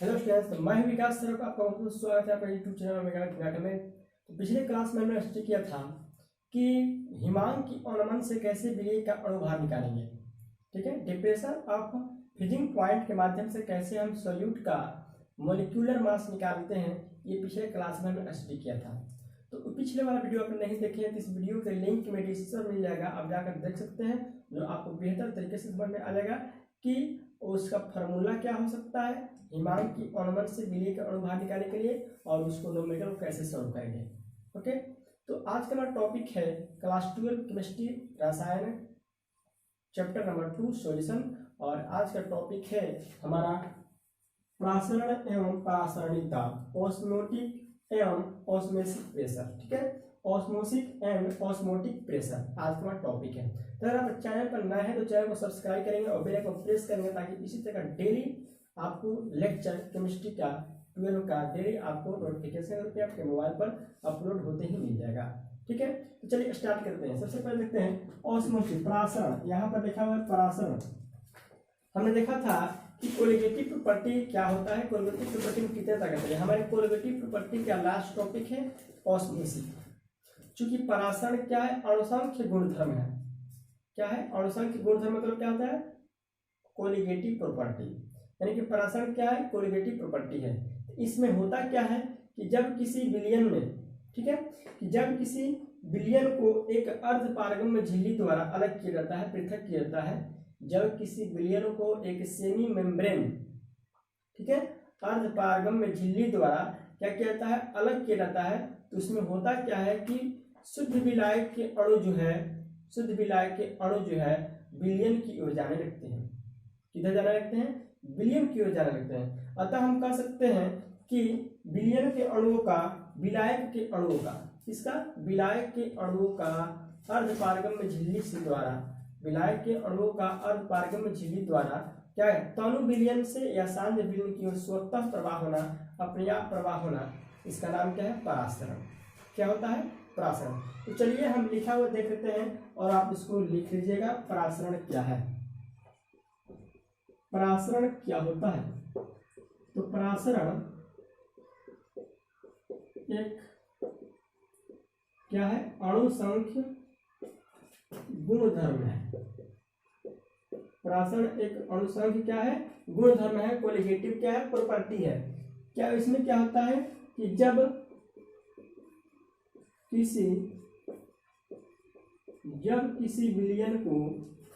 Hello students, तो मैं विकास sir का आपका बहुत बहुत स्वागत है आपका यूट्यूब चैनल मेगा में। तो पिछले क्लास में हमने स्टडी किया था कि हिमांक की अनुमान से कैसे विलेय का अणुभार निकालेंगे। ठीक है, डिप्रेशन ऑफ फ्रीजिंग पॉइंट के माध्यम से कैसे हम सॉल्यूट का मॉलिक्यूलर मास निकालते हैं, ये पिछले क्लास में हमने स्टडी किया था। तो पिछले वाला वीडियो आपने नहीं देखे हैं तो इस वीडियो के लिंक में डिस्क्रिप्शन मिल जाएगा, आप जाकर देख सकते हैं, जो आपको बेहतर तरीके से समझ में आ जाएगा कि उसका फार्मूला क्या हो सकता है हिमांक की अनुमान से विलेय का अणुभार निकालने के लिए, और उसको नोमेटर को कैसे सॉल्व करेंगे। ओके, तो आज का हमारा टॉपिक है क्लास 12 केमिस्ट्री रसायन चैप्टर नंबर 2 सॉल्यूशन। और आज का टॉपिक है हमारा प्रासरण एवं प्रासरणिकता, ऑस्मोटिक एवं ऑस्मोसिक प्रेशर। ठीक है, ऑस्मोसिक एंड ऑस्मोटिक प्रेशर आज का हमारा टॉपिक है। तो अगर आप चैनल पर नए हैं तो चैनल को सब्सक्राइब करेंगे और बेल आइकन प्रेस करेंगे ताकि इसी तरह डेली आपको लेक्चर केमिस्ट्री का 12 का डेली आपको नोटिफिकेशन करके आपके मोबाइल पर अपलोड होते ही मिल जाएगा। ठीक है, तो चलिए स्टार्ट करते हैं। सबसे पहले देखते हैं ऑस्मोसिस प्रासरण। यहाँ पर लिखा हुआ है प्रासरण। हमने देखा था कि कोलिगेटिव प्रॉपर्टी क्या होता है, कोलिगेटिव प्रॉपर्टी में कितने तक है। हमारे कोलिगेटिव प्रॉपर्टी का लास्ट टॉपिक है ऑस्मोसिस। चूंकि परासरण क्या है, अणुसंख्य गुणधर्म है। क्या है अणुसंख्य गुणधर्म, मतलब क्या होता है कोलिगेटिव प्रॉपर्टी, यानी कि परासरण क्या है कोलिगेटिव प्रॉपर्टी है। इसमें होता क्या है कि जब किसी विलयन में, ठीक है, कि जब किसी विलयन को एक अर्धपारगम्य झिल्ली द्वारा अलग किया जाता है, पृथक किया जाता है, जब किसी विलयन को एक सेमी मेम्ब्रेन, ठीक है, अर्धपारगम्य झिल्ली द्वारा क्या किया जाता है, अलग किया जाता है, तो उसमें होता क्या है कि शुद्ध विलायक के अणु जो है, शुद्ध विलायक के अणु जो है विलयन की ओर जाने लगते हैं। किधर जाने लगते हैं, विलयन की ओर जाने लगते हैं। अतः हम कह सकते हैं कि विलयन के अणुओं का, विलायक के अणुओं का, इसका विलायक के अणुओं का अर्धपारगम्य झिल्ली से द्वारा, विलायक के अणुओं का अर्धपारगम्य झिल्ली द्वारा क्या है, तनु विलयन से या सांद्र विलयन की ओर स्वतः प्रवाह होना, अपने आप प्रवाह होना, इसका नाम क्या है परासरण। क्या होता है परासरण। तो चलिए हम लिखा हुआ देख लेते हैं और आप इसको लिख लीजिएगा परासरण क्या है। परासरण क्या होता है, तो परासरण एक क्या है, अणुसंख्य गुणधर्म है। परासरण एक अणुसंख्य क्या है, गुणधर्म है, कोलिगेटिव क्या है, प्रॉपर्टी है। क्या इसमें क्या होता है कि जब किसी विलयन को,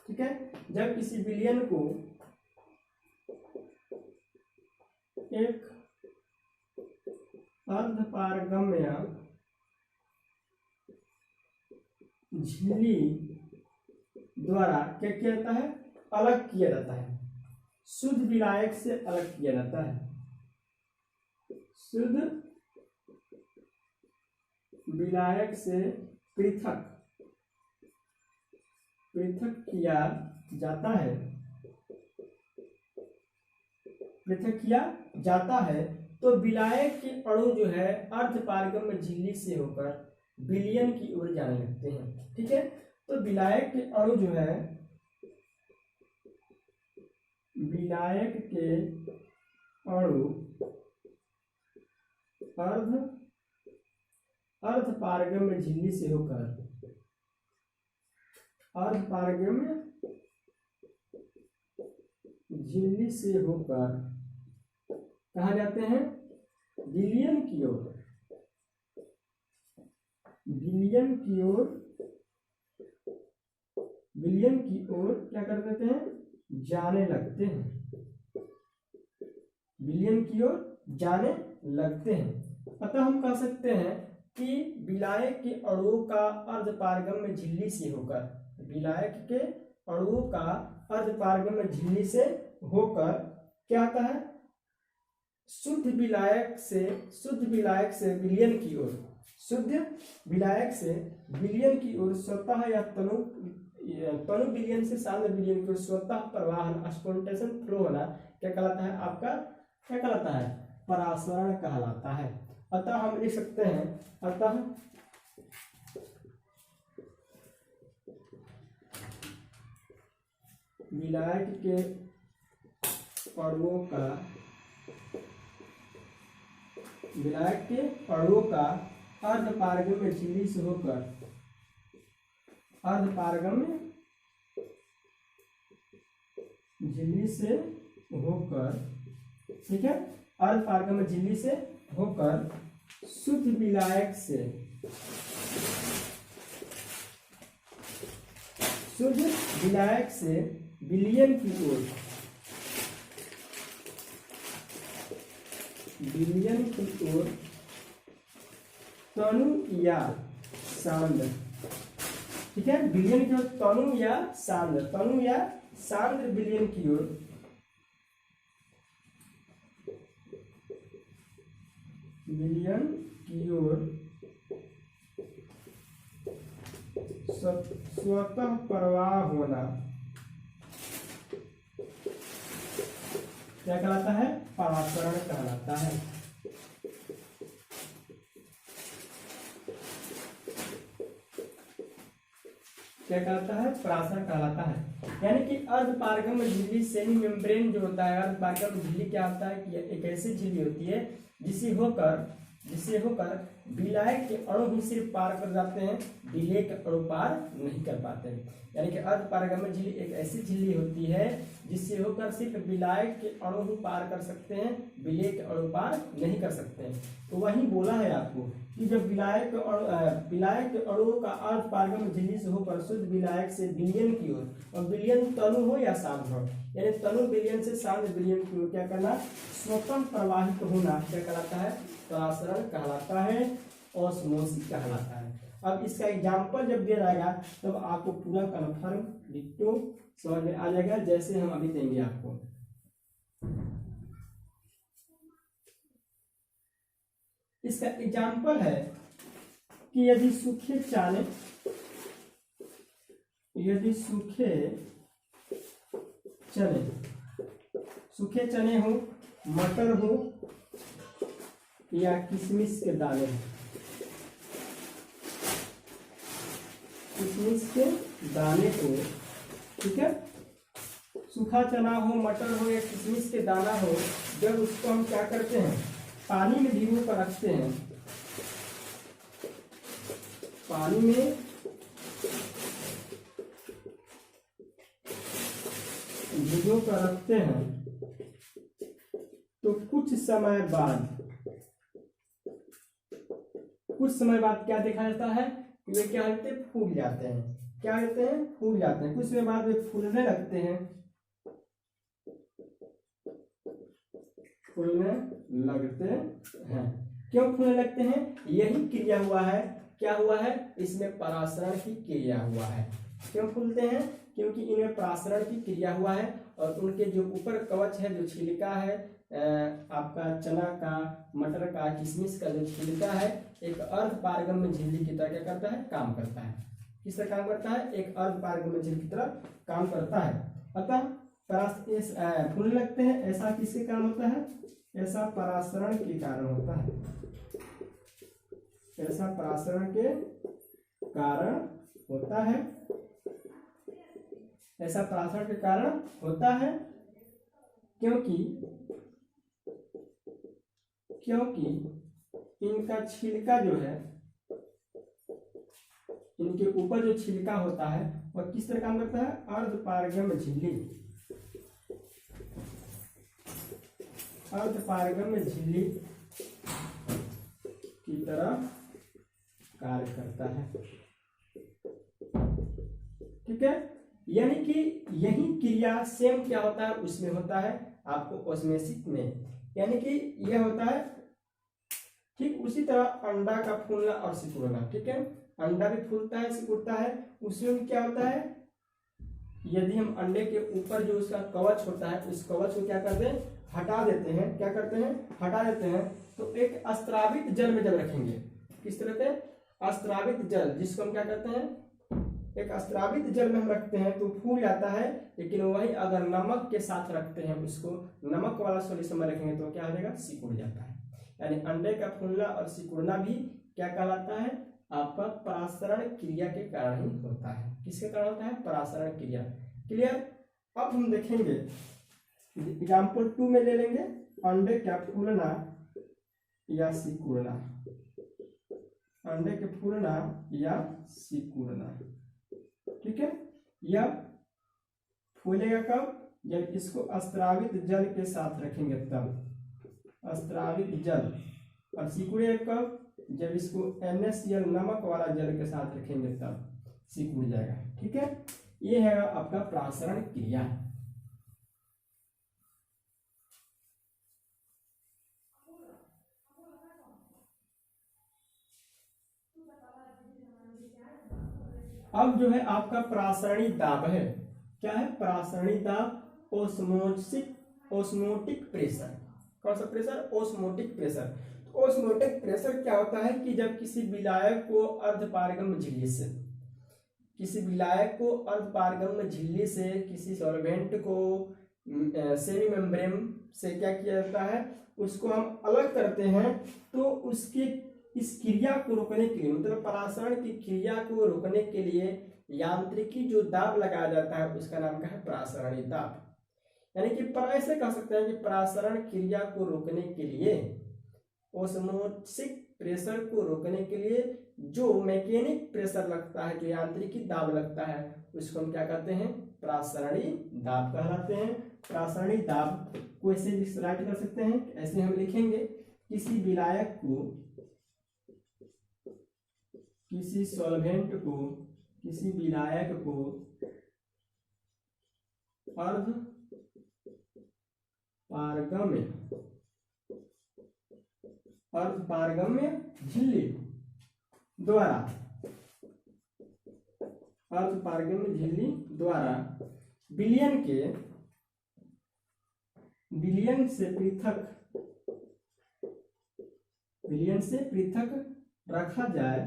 ठीक है, जब किसी विलयन को एक अर्धपारगम्य झिल्ली द्वारा क्या किया जाता है, अलग किया जाता है, शुद्ध विलायक से अलग किया जाता है, शुद्ध विलायक से पृथक किया जाता है, पृथक किया जाता है, तो विलायक के अणु जो है अर्धपारगम्य झिल्ली से होकर विलयन की ओर जाने लगते हैं। ठीक है, तो विलायक के अणु जो है, विलायक के अणु अर्धपारगम्य झिल्ली से होकर, अर्धपारगम्य झिल्ली से होकर कहाँ जाते हैं, विलयन की ओर, विलयन की ओर, विलयन की ओर क्या कर देते हैं, जाने लगते हैं, विलयन की ओर जाने लगते हैं। अतः हम कह सकते हैं कि विलायक के अणुओं का अर्धपारगम्य झिल्ली से होकर, विलायक के अणुओं का अर्धपारगम्य झिल्ली से होकर क्या आता है, शुद्ध विलायक से विलयन की ओर, शुद्ध विलायक से विलयन की ओर स्वतः या तनु विलयन से सांद्र विलयन की ओर स्वतः प्रवाह, स्पॉन्टेनियस फ्लो होना क्या कहलाता है, आपका क्या कहलाता है, परासरण कहलाता है। अतः हम लिख सकते हैं, अतः विलायक के अणुओं का विलायक के अणुओं का अर्धपारगम्य झिल्ली से होकर अर्धपारगम्य झिल्ली से होकर, ठीक है, अर्धपारगम्य झिल्ली से होकर शुद्ध विलायक से विलयन की ओर तनु या सांद्र, ठीक है, विलयन की ओर तनु या सांद्र विलयन की ओर स्वतः प्रवाह होना क्या कहलाता है? परासरण कहलाता है। क्या कहलाता है? परासरण कहलाता है। यानी कि अर्धपारगम्य झिल्ली सेमी मेम्ब्रेन जो होता है, अर्धपारगम्य झिल्ली क्या होता है कि एक ऐसी झिल्ली होती है जिसे होकर विलायक के अणु ही सिर्फ पार कर जाते हैं, विलेय के अणु पार नहीं कर पाते हैं। यानी कि अर्धपारगम्य झिल्ली एक ऐसी झिल्ली होती है जिससे होकर सिर्फ विलायक के अणु ही पार कर सकते हैं, विलेय के अणु पार नहीं कर सकते हैं। तो वही बोला है आपको कि जब विलायक के अणुओं का अर्धपारगम्य झिल्ली से होकर शुद्ध विलायक से विलयन की ओर, और विलयन तनु हो या सांद्र हो, यानी तनु विलयन से सांद्र विलयन की ओर क्या करना? स्वतः प्रवाहित होना क्या कहलाता है? परासरण कहलाता है, ऑस्मोसिस कहलाता है। अब इसका एग्जाम्पल जब दिया जाएगा तब आपको पूरा कन्फर्म डिट्टो समझ में आ जाएगा, जैसे हम अभी देंगे आपको। इसका एग्जाम्पल है कि यदि सूखे चने हो, मटर हो या किशमिश के दाने हो, को, ठीक है, सूखा चना हो, मटर हो या किशमिश के दाना हो, जब उसको हम क्या करते हैं? पानी में भिगो कर रखते हैं, तो कुछ समय बाद क्या देखा जाता है? वे क्या होते हैं? फूल जाते हैं। कुछ समय बाद वे फूलने लगते हैं, क्यों फूलने लगते हैं? यही क्रिया हुआ है। क्या हुआ है? इसमें परासरण की क्रिया हुआ है। क्यों फूलते हैं? क्योंकि इनमें परासरण की क्रिया हुआ है, और उनके जो ऊपर कवच है, जो छिलका है आपका चना का, मटर का, किशमिश का जो छिलका है, एक अर्धपारगम्य झिल्ली की तरह क्या करता है? काम करता है। किस तरह काम करता है? एक अर्धपारगम्य झिल्ली की तरह काम करता है। अतः फूलने लगते हैं, ऐसा किसके कारण होता है? ऐसा परासरण के कारण होता है। ऐसा परासरण के कारण होता है, क्योंकि इनका छिलका जो है, इनके ऊपर जो छिलका होता है वह किस तरह काम करता है? अर्धपारगम्य झिल्ली की तरह कार्य करता है, ठीक है। यानी कि यही क्रिया सेम क्या होता है? उसमें होता है आपको ऑस्मोसिस में, यानी कि यह होता है ठीक उसी तरह अंडा का फूलना और सिकुड़ना, ठीक है। अंडा भी फूलता है, सिकुड़ता है। उसमें क्या होता है? यदि हम अंडे के ऊपर जो उसका कवच होता है, उस कवच को क्या करते हैं? हटा देते हैं। क्या करते हैं? हटा देते हैं। तो एक अस्त्रावित जल में जब रखेंगे, किस तरह से? अस्त्रावित जल, जिसको हम क्या करते हैं? एक अस्त्रावित जल में हम रखते हैं तो फूल जाता है। लेकिन वही अगर नमक के साथ रखते हैं, उसको नमक वाला सॉल्यूशन में रखेंगे तो क्या हो जाएगा? सिकुड़ जाता है। यानी अंडे का फूलना और सिकुड़ना भी क्या कहलाता है? आपका परासरण क्रिया के कारण ही होता है। किसके कारण होता है? परासरण क्रिया। क्लियर? अब हम देखेंगे एग्जाम्पल 2 में ले लेंगे अंडे का फूलना या सिकुड़ना, अंडे के फूलना या सिकुड़ना। ठीक है, यह फूलेगा कब? जब इसको अस्त्रावित जल के साथ रखेंगे तब, अस्त्रावित जल। और सिकुड़ेगा कब? जब इसको NaCl नमक वाला जल के साथ रखेंगे तब सिकुड़ जाएगा। ठीक है, ये है आपका प्रासरण क्रिया। अब जो है आपका प्रासरणी दाब है। क्या है प्रासरणी दाब? Osmotic pressure. कौन सा pressure? Osmotic pressure. Osmotic pressure क्या होता है कि जब किसी विलायक को अर्धपारगम्य झिल्ली से, किसी विलायक को अर्धपारगम्य झिल्ली से किसी सॉल्वेंट को सेमी मेम्ब्रेन से क्या किया जाता है, उसको हम अलग करते हैं, तो उसकी इस क्रिया को रोकने के लिए, मतलब परासरण की क्रिया को रोकने के लिए यांत्रिकी जो दाब लगाया जाता है उसका नाम क्या है? प्रासरणी दाब। यानी कि ऐसे कह सकते हैं कि परासरण क्रिया को रोकने के लिए, ओस्मोटिक प्रेशर को रोकने के लिए जो मैकेनिक प्रेशर लगता है, जो यांत्रिकी दाब लगता है, उसको हम क्या कहते हैं? प्रासरणी दाब कहलाते हैं। प्रासरणी दाब को ऐसे राइट कर सकते हैं, ऐसे हम लिखेंगे, किसी विलायक को, किसी सॉल्वेंट को, किसी विलायक को अर्धपारगम्य झिल्ली द्वारा, अर्धपारगम्य झिल्ली द्वारा विलयन से पृथक रखा जाए,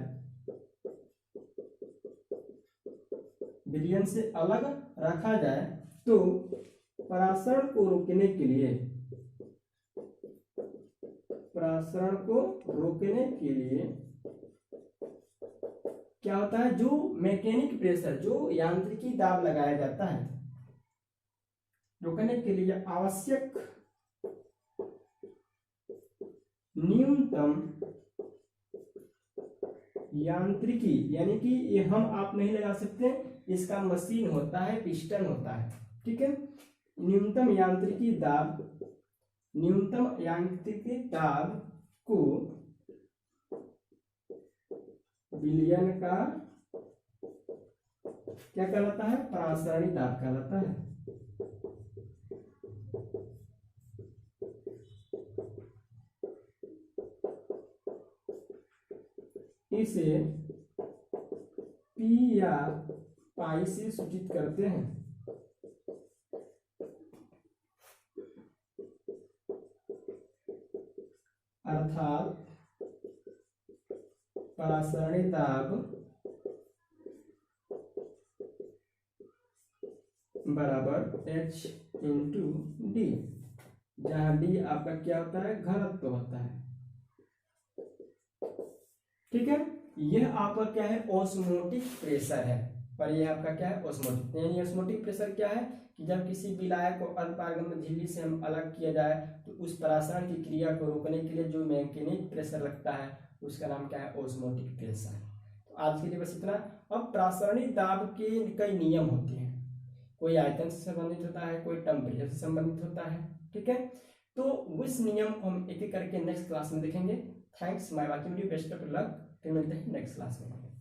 विलयन से अलग रखा जाए, तो परासरण को रोकने के लिए, परासरण को रोकने के लिए क्या होता है? जो मैकेनिक प्रेशर, जो यांत्रिकी दाब लगाया जाता है, रोकने के लिए आवश्यक न्यूनतम यांत्रिकी, यानी कि ये हम आप नहीं लगा सकते, इसका मशीन होता है, पिस्टन होता है। ठीक है, न्यूनतम यांत्रिकी दाब को विलयन का क्या कहलाता है? प्रासरणी दाब कहलाता है। इसे P या पाई से सूचित करते हैं। अर्थात परासरणी दाब बराबर H/D, जहां D आपका क्या होता है? घनत्व होता है। ठीक है, यह आपका क्या है? ओस्मोटिक प्रेशर है। और यह आपका क्या है? ओस्मोटिक। यानी ओस्मोटिक प्रेशर क्या है कि जब किसी विलायक को अर्धपारगम्य झिल्ली से हम अलग किया जाए, तो उस परासरण की क्रिया को रोकने के लिए जो मैकेनिक प्रेशर लगता है उसका नाम क्या है? Osmotic pressure. तो आज के लिए बस इतना। अब प्रासरणी दाब के कई नियम होते हैं, कोई आयतन से संबंधित होता है, कोई टेम्परेचर से संबंधित होता है। ठीक है, तो उस नियम को हम एक एक करके नेक्स्ट क्लास में देखेंगे। Thanks, my watching video, best of luck. फिर मिलते हैं नेक्स्ट क्लास में।